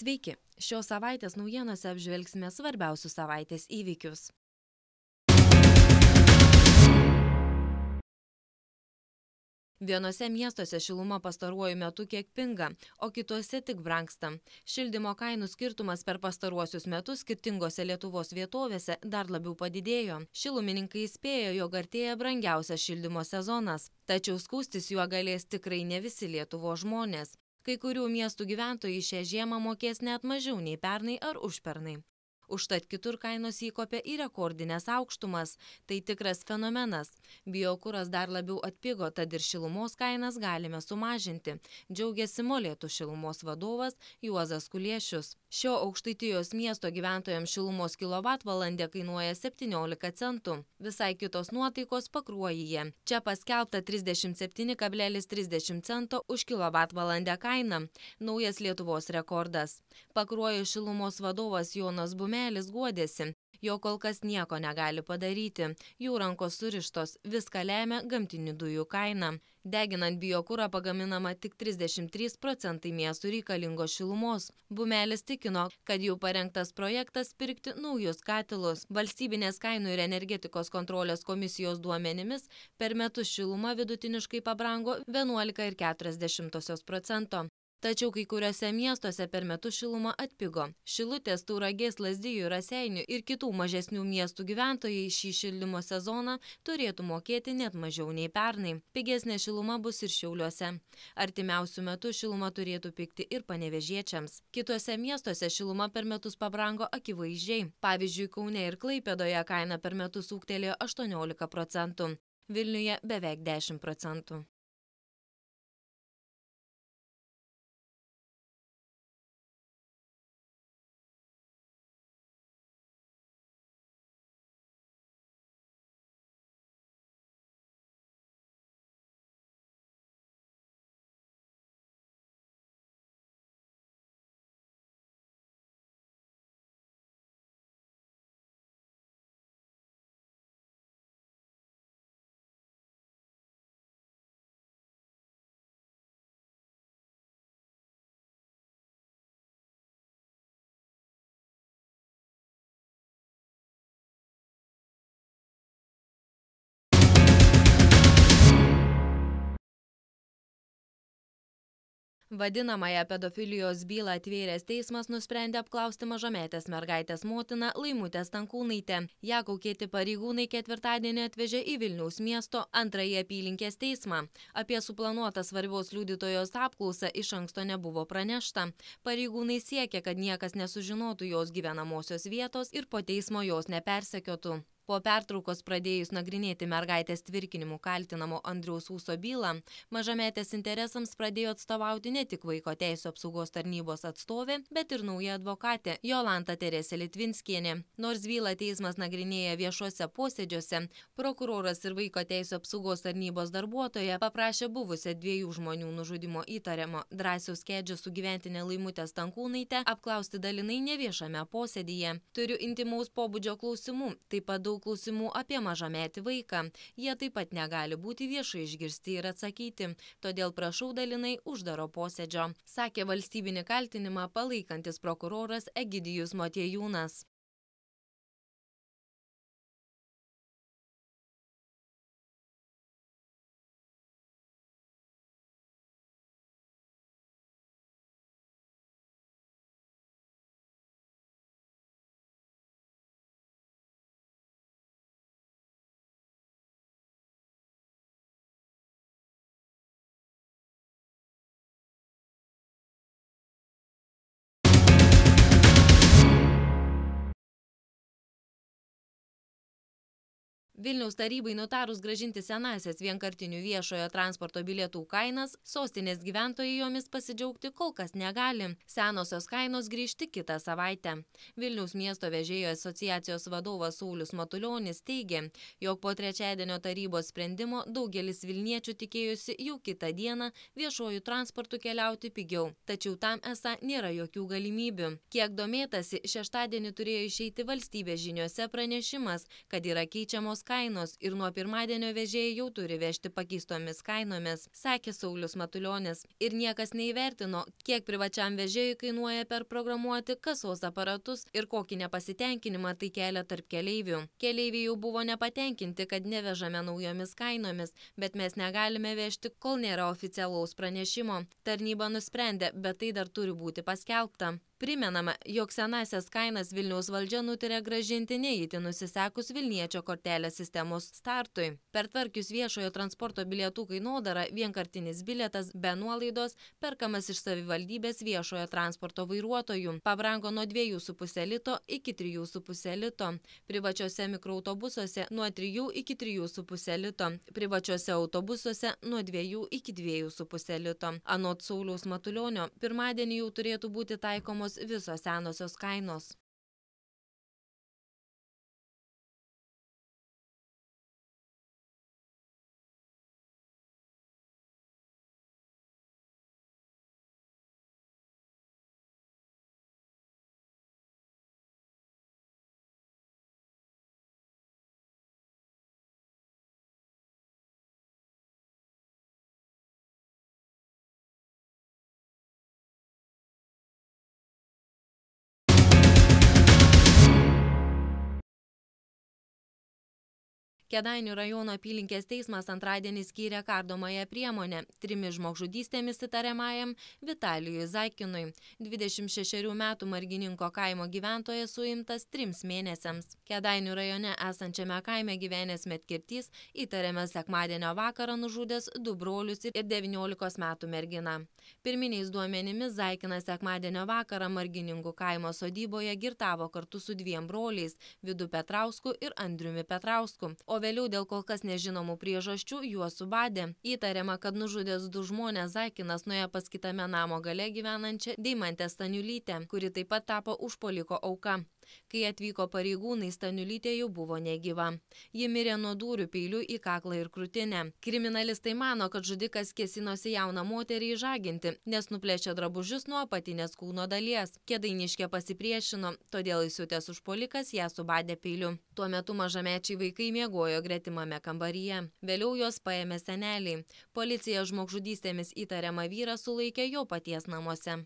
Sveiki! Šios savaitės naujienose apžvelgsime svarbiausius savaitės įvykius. Vienose miestuose šiluma pastaruoju metu kiek pinga, o kituose tik brangsta. Šildymo kainų skirtumas per pastaruosius metus skirtingose Lietuvos vietovėse dar labiau padidėjo. Šilumininkai įspėjo, jog artėja brangiausias šildymo sezonas. Tačiau skųstis juo galės tikrai ne visi Lietuvos žmonės. Kai kurių miestų gyventojai šią žiemą mokės net mažiau nei pernai ar užpernai. Užtat kitur kainos įkopė į rekordinės aukštumas. Tai tikras fenomenas. Biokuras dar labiau atpigo, tad ir šilumos kainas galime sumažinti. Džiaugiasi Molėtų šilumos vadovas Juozas Kuliešius. Šio Aukštaitijos miesto gyventojams šilumos kilovatvalandė kainuoja 17 centų. Visai kitos nuotaikos Pakruojyje. Čia paskelbta 37,30 cento už kilovatvalandę kainą. Naujas Lietuvos rekordas. Pakruojo šilumos vadovas Jonas Bumelis guodėsi, jo kol kas nieko negali padaryti. Jų rankos surištos, viską lemia gamtinių dujų kaina. Deginant biokurą pagaminama tik 33% miestų reikalingos šilumos. Bumelis tikino, kad jau parengtas projektas pirkti naujus katilus. Valstybinės kainų ir energetikos kontrolės komisijos duomenimis per metus šiluma vidutiniškai pabrango 11,4%. Tačiau kai kuriuose miestuose per metus šiluma atpigo. Šilutės, Tauragės, Lazdijų, Raseinių ir kitų mažesnių miestų gyventojai šį šildymo sezoną turėtų mokėti net mažiau nei pernai. Pigesnė šiluma bus ir Šiauliuose. Artimiausių metų šiluma turėtų pigti ir panevėžiečiams. Kituose miestuose šiluma per metus pabrango akivaizdžiai. Pavyzdžiui, Kaune ir Klaipėdoje kaina per metus ūgtelėjo 18%. Vilniuje beveik 10%. Vadinamąją pedofilijos bylą atvėręs teismas nusprendė apklausti mažametės mergaitės motiną Laimutę Stankūnaitę. Ją kaukėti pareigūnai ketvirtadienį atvežė į Vilniaus miesto antrąjį apylinkės teismą. Apie suplanuotą svarbios liudytojos apklausą iš anksto nebuvo pranešta. Pareigūnai siekia, kad niekas nesužinotų jos gyvenamosios vietos ir po teismo jos nepersekiotų. Po pertraukos pradėjus nagrinėti mergaitės tvirkinimu kaltinamo Andriaus Ūso bylą, mažametės interesams pradėjo atstovauti ne tik Vaiko teisių apsaugos tarnybos atstovė, bet ir nauja advokatė Jolanta Teresė Litvinskienė. Nors bylą teismas nagrinėja viešuose posėdžiuose, prokuroras ir Vaiko teisių apsaugos tarnybos darbuotoja paprašė buvusią 2 žmonių nužudimo įtariamo Drąsiaus Kedžio sugyventinę Laimutę Stankūnaitę apklausti dalinai neviešame posėdyje. Turiu intimaus pobūdžio klausimų, taip pat daug klausimų apie mažametį vaiką. Jie taip pat negali būti viešai išgirsti ir atsakyti, todėl prašau dalinai uždaro posėdžio, sakė valstybinį kaltinimą palaikantis prokuroras Egidijus Motiejūnas. Vilniaus tarybai nutarus grąžinti senąsias vienkartinių viešojo transporto bilietų kainas, sostinės gyventojai jomis pasidžiaugti kol kas negali. Senosios kainos grįžti kitą savaitę. Vilniaus miesto vežėjų asociacijos vadovas Saulius Matulionis teigė, jog po trečiadienio tarybos sprendimo daugelis vilniečių tikėjosi jau kitą dieną viešuoju transportu keliauti pigiau. Tačiau tam esą nėra jokių galimybių. Kiek domėtasi, šeštadienį turėjo išeiti Valstybės žiniose pranešimas, kad yra keičiamos kainos ir nuo pirmadienio vežėjai jau turi vežti pakeistomis kainomis, sakė Saulius Matulionis. Ir niekas neįvertino, kiek privačiam vežėjui kainuoja perprogramuoti kasos aparatus ir kokį nepasitenkinimą tai kelia tarp keleivių. Keleiviai jau buvo nepatenkinti, kad nevežame naujomis kainomis, bet mes negalime vežti, kol nėra oficialaus pranešimo. Tarnyba nusprendė, bet tai dar turi būti paskelbta. Primenama, jog senasias kainas Vilniaus valdžia nutarė grąžinti neįtin nusisekus Vilniečio kortelės sistemos startui. Pertvarkius viešojo transporto bilietų kainodarą, vienkartinis bilietas be nuolaidos perkamas iš savivaldybės viešojo transporto vairuotojų. Pabrango nuo 2,5 lito iki 3,5 lito. Privačiuose mikroautobusuose nuo 3 iki 3,5 lito. Privačiuose autobusuose nuo 2 iki 2,5 lito. Anot Sauliaus Matulionio, pirmadienį jau turėtų būti taikomos visos senosios kainos. Kėdainių rajono apylinkės teismas antradienį skyrė kardomąją priemonę 3 žmogžudystėmis įtariamajam Vitalijui Zakinui. 26 metų Margininko kaimo gyventojas suimtas 3 mėnesiams. Kėdainių rajone esančiame kaime gyvenęs medkirtys įtariamas sekmadienio vakarą nužudęs 2 brolius ir 19 metų merginą. Pirminiais duomenimis Zakinas sekmadienio vakarą Margininkų kaimo sodyboje girtavo kartu su 2 broliais Vidu Petrausku ir Andriumi Petrausku, o vėliau dėl kol kas nežinomų priežasčių juos subadė. Įtariama, kad nužudęs 2 žmonės Zakinas nuėjo pas kitame namo gale gyvenančią Deimantę Staniulytę, kuri taip pat tapo užpuoliko auka. Kai atvyko pareigūnai, Staniulytė jau buvo negyva. Ji mirė nuo dūrių peiliu į kaklą ir krūtinę. Kriminalistai mano, kad žudikas kėsinosi jauną moterį išžaginti, nes nuplėšė drabužius nuo apatinės kūno dalies. Kėdainiškė pasipriešino, todėl įsiutęs užpuolikas ją subadė peiliu. Tuo metu mažamečiai vaikai miegojo gretimame kambaryje. Vėliau juos paėmė seneliai. Policija žmogžudystėmis įtariamą vyrą sulaikė jo paties namuose.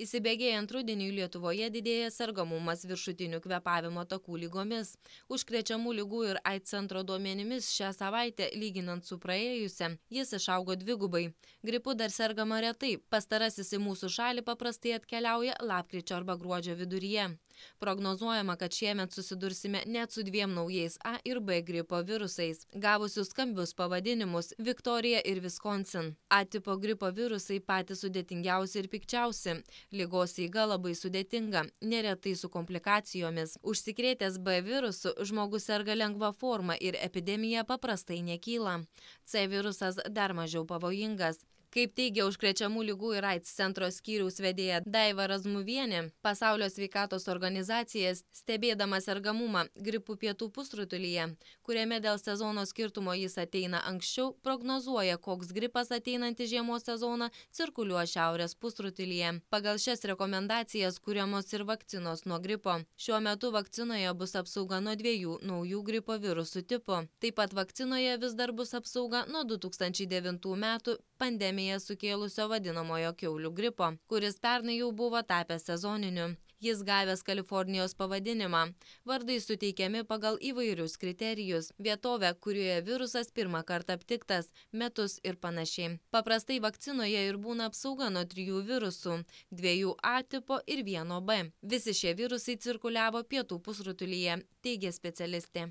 Įsibėgėjant rudeniui Lietuvoje didėja sergamumas viršutinių kvėpavimo takų lygomis. Užkrečiamų ligų ir AIDS centro duomenimis šią savaitę, lyginant su praėjusia, jis išaugo 2-gubai. Gripu dar sergama retai, pastarasis į mūsų šalį paprastai atkeliauja lapkričio arba gruodžio viduryje. Prognozuojama, kad šiemet susidursime net su 2 naujais A ir B gripo virusais, gavusius skambius pavadinimus Viktorija ir Wisconsin. A tipo gripo virusai patys sudėtingiausi ir pikčiausi. Ligos eiga labai sudėtinga, neretai su komplikacijomis. Užsikrėtęs B virusu žmogus serga lengva forma ir epidemija paprastai nekyla. C virusas dar mažiau pavojingas. Kaip teigia Užkrečiamų ligų ir AIDS centro skyriaus vedėja Daiva Razmuvienė, Pasaulio sveikatos organizacija, stebėdama sergamumą gripų pietų pusrutulyje, kuriame dėl sezono skirtumo jis ateina anksčiau, prognozuoja, koks gripas ateinantį žiemos sezoną cirkuliuos šiaurės pusrutulyje. Pagal šias rekomendacijas kuriamos ir vakcinos nuo gripo. Šiuo metu vakcinoje bus apsauga nuo 2 naujų gripo virusų tipų. Taip pat vakcinoje vis dar bus apsauga nuo 2009 metų pandemijos sukėlusio vadinamojo kiaulių gripo, kuris pernai jau buvo tapęs sezoniniu. Jis gavęs Kalifornijos pavadinimą. Vardai suteikiami pagal įvairius kriterijus, vietovę, kurioje virusas pirmą kartą aptiktas, metus ir panašiai. Paprastai vakcinoje ir būna apsauga nuo 3 virusų, 2 A tipo ir 1 B. Visi šie virusai cirkuliavo pietų pusrutulyje, teigia specialistė.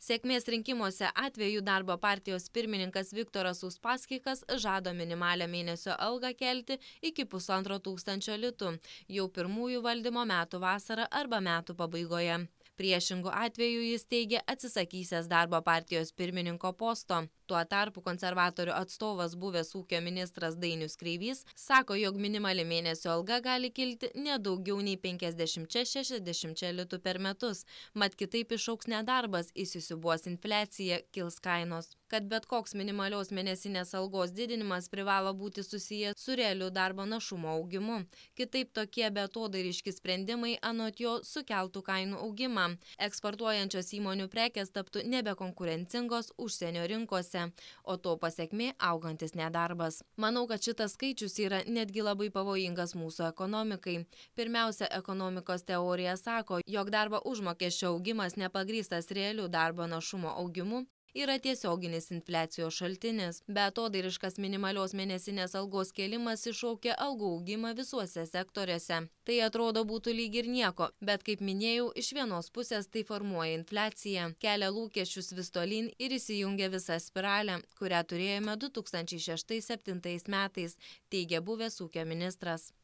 Sėkmės rinkimuose atveju darbo partijos pirmininkas Viktoras Uspaskichas žada minimalią mėnesio algą kelti iki 1500 litų jau pirmųjų valdymo metų vasarą arba metų pabaigoje. Priešingų atveju jis teigia atsisakysęs darbo partijos pirmininko posto. Tuo tarpu konservatorių atstovas buvęs ūkio ministras Dainius Kreivys sako, jog minimali mėnesio alga gali kilti ne daugiau nei 50–60 litų per metus, mat kitaip išaugs nedarbas, įsisiūbuos infliacija, kils kainos. Kad bet koks minimalios mėnesinės algos didinimas privalo būti susijęs su realiu darbo našumo augimu. Kitaip tokie beatodairiški sprendimai anot jo sukeltų kainų augimą. Eksportuojančios įmonių prekės taptų nebekonkurencingos užsienio rinkose, o to pasekmė augantis nedarbas. Manau, kad šitas skaičius yra netgi labai pavojingas mūsų ekonomikai. Pirmiausia, ekonomikos teorija sako, jog darbo užmokesčio augimas nepagrįstas realiu darbo našumo augimu yra tiesioginis infliacijos šaltinis. Beatodairiškas minimalios mėnesinės algos kėlimas iššaukia algų augimą visuose sektoriuose. Tai atrodo būtų lyg ir nieko, bet kaip minėjau, iš vienos pusės tai formuoja infliaciją, kelia lūkesčius vis tolyn ir įsijungia visą spiralę, kurią turėjome 2006–2007 metais, teigia buvęs ūkio ministras.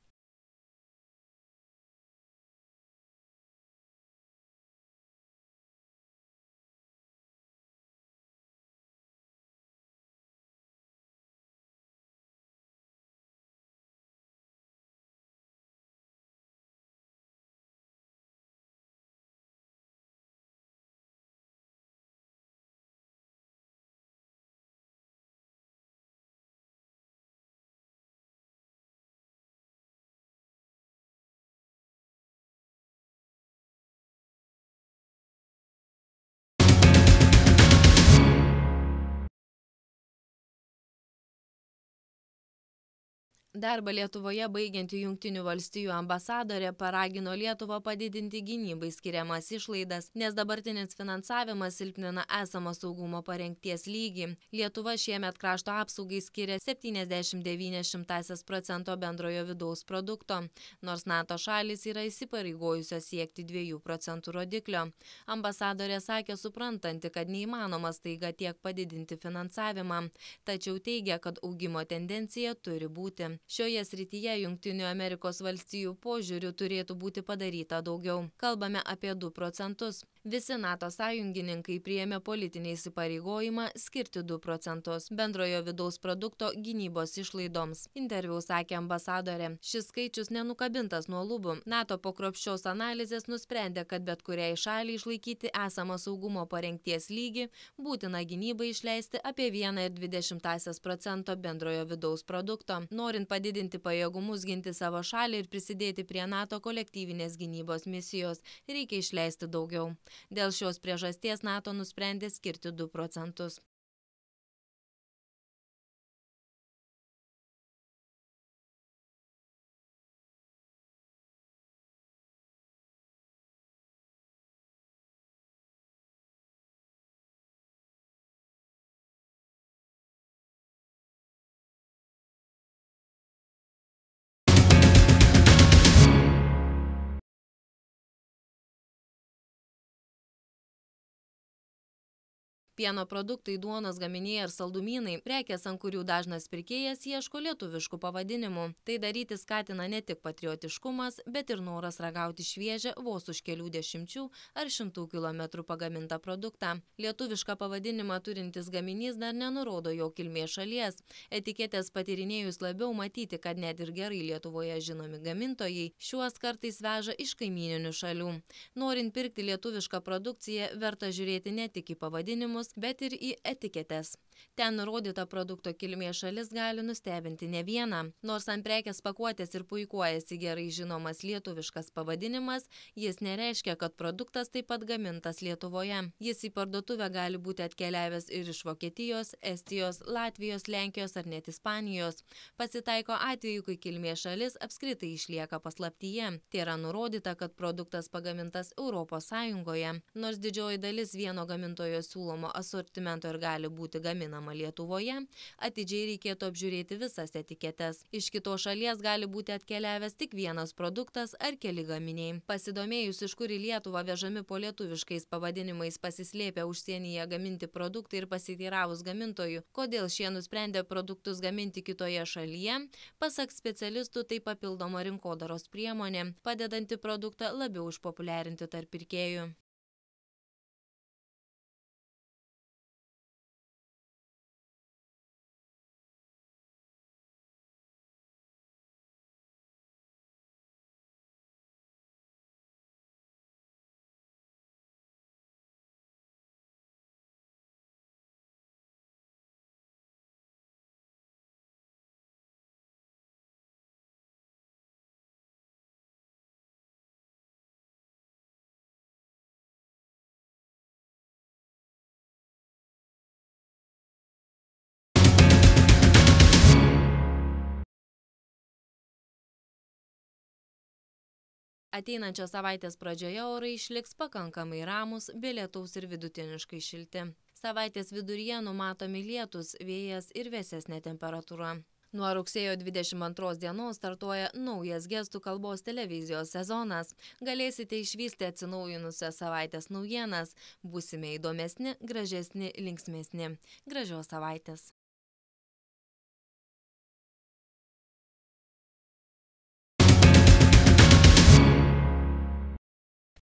Darbą Lietuvoje baigianti Jungtinių valstijų ambasadorė paragino Lietuvą padidinti gynybai skiriamas išlaidas, nes dabartinis finansavimas silpnina esamą saugumo parengties lygį. Lietuva šiemet krašto apsaugai skiria 0,79% bendrojo vidaus produkto, nors NATO šalys yra įsipareigojusios siekti 2% rodiklio. Ambasadorė sakė suprantanti, kad neįmanoma staiga tiek padidinti finansavimą, tačiau teigia, kad augimo tendencija turi būti. Šioje srityje Jungtinių Amerikos valstijų požiūriu turėtų būti padaryta daugiau. Kalbame apie 2%. Visi NATO sąjungininkai priėmė politinį įsipareigojimą skirti 2% bendrojo vidaus produkto gynybos išlaidoms. Interviu sakė ambasadorė. Šis skaičius nenukabintas nuo lubų. NATO po kruopščios analizės nusprendė, kad bet kuriai šaliai išlaikyti esamą saugumo parengties lygį būtina gynybai išleisti apie 1,2% bendrojo vidaus produkto. Norint padidinti pajėgumus ginti savo šalį ir prisidėti prie NATO kolektyvinės gynybos misijos, reikia išleisti daugiau. Dėl šios priežasties NATO nusprendė skirti 2%. Pieno produktai, duonos gaminiai ir saldumynai – prekės, ant kurių dažnas pirkėjas ieško lietuviškų pavadinimų. Tai daryti skatina ne tik patriotiškumas, bet ir noras ragauti šviežią vos už kelių dešimčių ar 100 kilometrų pagamintą produktą. Lietuvišką pavadinimą turintis gaminys dar nenurodo jo kilmės šalies. Etiketės patyrinėjus labiau matyti, kad net ir gerai Lietuvoje žinomi gamintojai šiuos kartais veža iš kaimyninių šalių. Norint pirkti lietuvišką produkciją, verta žiūrėti ne tik į pavadinimus, bet ir į etiketes. Ten nurodyta produkto kilmės šalis gali nustebinti ne vieną. Nors ant prekės pakuotės ir puikuojasi gerai žinomas lietuviškas pavadinimas, jis nereiškia, kad produktas taip pat gamintas Lietuvoje. Jis į parduotuvę gali būti atkeliavęs ir iš Vokietijos, Estijos, Latvijos, Lenkijos ar net Ispanijos. Pasitaiko atveju, kai kilmės šalis apskritai išlieka paslaptyje. Tai yra nurodyta, kad produktas pagamintas Europos Sąjungoje. Nors didžioji dalis vieno gamintojo siūlomo asortimento ir gali būti gamintas gaminama Lietuvoje, atidžiai reikėtų apžiūrėti visas etiketes. Iš kitos šalies gali būti atkeliavęs tik vienas produktas ar keli gaminiai. Pasidomėjus, iš kur į Lietuvą vežami po lietuviškais pavadinimais pasislėpę užsienyje gaminti produktai ir pasiteiravus gamintojų, kodėl šie nusprendė produktus gaminti kitoje šalyje, pasak specialistų, tai papildoma rinkodaros priemonė, padedanti produktą labiau išpopuliarinti tarp pirkėjų. Ateinančios savaitės pradžioje orai išliks pakankamai ramūs, be lietaus ir vidutiniškai šilti. Savaitės viduryje numatomi lietus, vėjas ir vėsesnė temperatūra. Nuo rugsėjo 22 dienos startuoja naujas gestų kalbos televizijos sezonas. Galėsite išvysti atsinaujinusias savaitės naujienas. Būsime įdomesni, gražesni, linksmesni. Gražios savaitės.